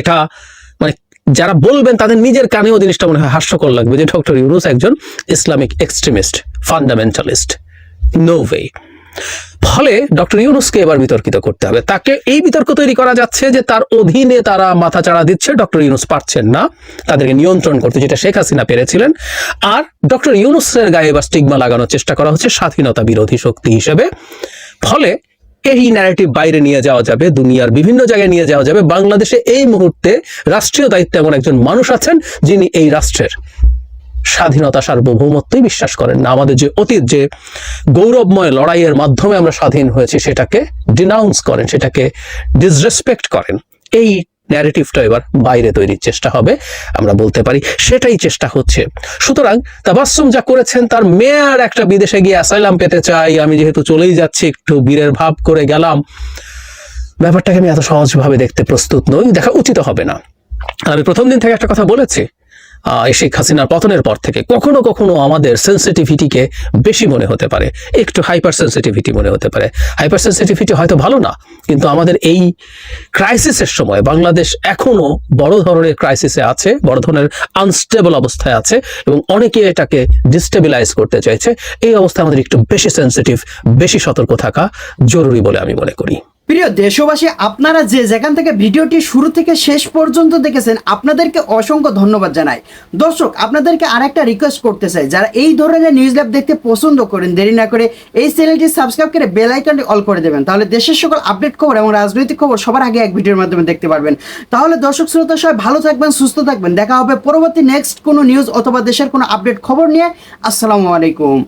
এটা মানে যারা বলবেন তাদের নিজের কানেও জিনিসটা মনে হয় হাস্যকর লাগবে যে ডক্টর ইউনূস একজন Islamic extremist, fundamentalist. No way. ফলে ডক্টর ইউনূসকে এবার বিতর্কিত করতে হবে। তাকে এই বিতর্ক তৈরি করা যাচ্ছে যে তার অধীনে তারা মাথাচাড়া দিচ্ছে, ডক্টর ইউনূস পারছেন না তাদেরকে নিয়ন্ত্রণ করতে, যেটা শেখ হাসিনা পেরেছিলেন। আর ডক্টর ইউনূসের গায়ে এবার স্টিগমা লাগানোর চেষ্টা করা হচ্ছে স্বাধীনতা বিরোধী শক্তি হিসেবে। ফলে এই ন্যারেটিভ বাইরে নিয়ে যাওয়া যাবে, দুনিয়ার বিভিন্ন জায়গায় নিয়ে যাওয়া যাবে। বাংলাদেশে এই মুহূর্তে রাষ্ট্রীয় দায়িত্বে এমন একজন মানুষ আছেন যিনি এই রাষ্ট্রের স্বাধীনতা সার্বভৌমত্বই বিশ্বাস করেন না। আমাদের যে অতীত, যে গৌরবময় লড়াইয়ের মাধ্যমে আমরা স্বাধীন হয়েছি, সেটাকে ডিনাউন্স করেন, সেটাকে ডিসরেসপেক্ট করেন। এই ন্যারেটিভটা এবার বাইরে তৈরির চেষ্টা হবে, আমরা বলতে পারি সেটাই চেষ্টা হচ্ছে। সুতরাং তাবাসসুম যা করেছেন, তার মেয়ার একটা বিদেশে গিয়ে অ্যাসাইলাম পেতে চাই, আমি যেহেতু চলেই যাচ্ছি একটু বীরের ভাব করে গেলাম, ব্যাপারটাকে আমি এত সহজভাবে দেখতে প্রস্তুত নই, দেখা উচিত হবে না। আমি প্রথম দিন থেকে একটা কথা বলেছি, শেখ হাসিনার পতনের পর থেকে কখনো কখনো আমাদের সেন্সিটিভিটিকে বেশি মনে হতে পারে, একটু হাইপার সেন্সিটিভিটি মনে হতে পারে। হাইপার সেন্সিটিভিটি হয়তো ভালো না, কিন্তু আমাদের এই ক্রাইসিসের সময় বাংলাদেশ এখনো বড় ধরনের ক্রাইসিসে আছে, বড় ধরনের আনস্টেবল অবস্থায় আছে, এবং অনেকে এটাকে ডিস্টেবিলাইজ করতে চাইছে। এই অবস্থায় আমাদের একটু বেশি সেন্সিটিভ, বেশি সতর্ক থাকা জরুরি বলে আমি মনে করি। প্রিয় দেশবাসী, আপনারা যে যেখান থেকে ভিডিওটি শুরু থেকে শেষ পর্যন্ত দেখেছেন, আপনাদেরকে অসংখ্য ধন্যবাদ জানাই। দর্শক, আপনাদেরকে আরেকটা রিকোয়েস্ট করতে চাই, যারা এই ধরনের নিউজ ল্যাব দেখতে পছন্দ করেন, দেরি না করে এই চ্যানেলটি সাবস্ক্রাইব করে বেল আইকনটি অল করে দেবেন। তাহলে দেশের সকল আপডেট খবর এবং রাজনৈতিক খবর সবার আগে এক ভিডিওর মাধ্যমে দেখতে পারবেন। তাহলে দর্শক শ্রোতা সবাই ভালো থাকবেন, সুস্থ থাকবেন। দেখা হবে পরবর্তী নেক্সট কোনো নিউজ অথবা দেশের কোনো আপডেট খবর নিয়ে। আসসালামু আলাইকুম।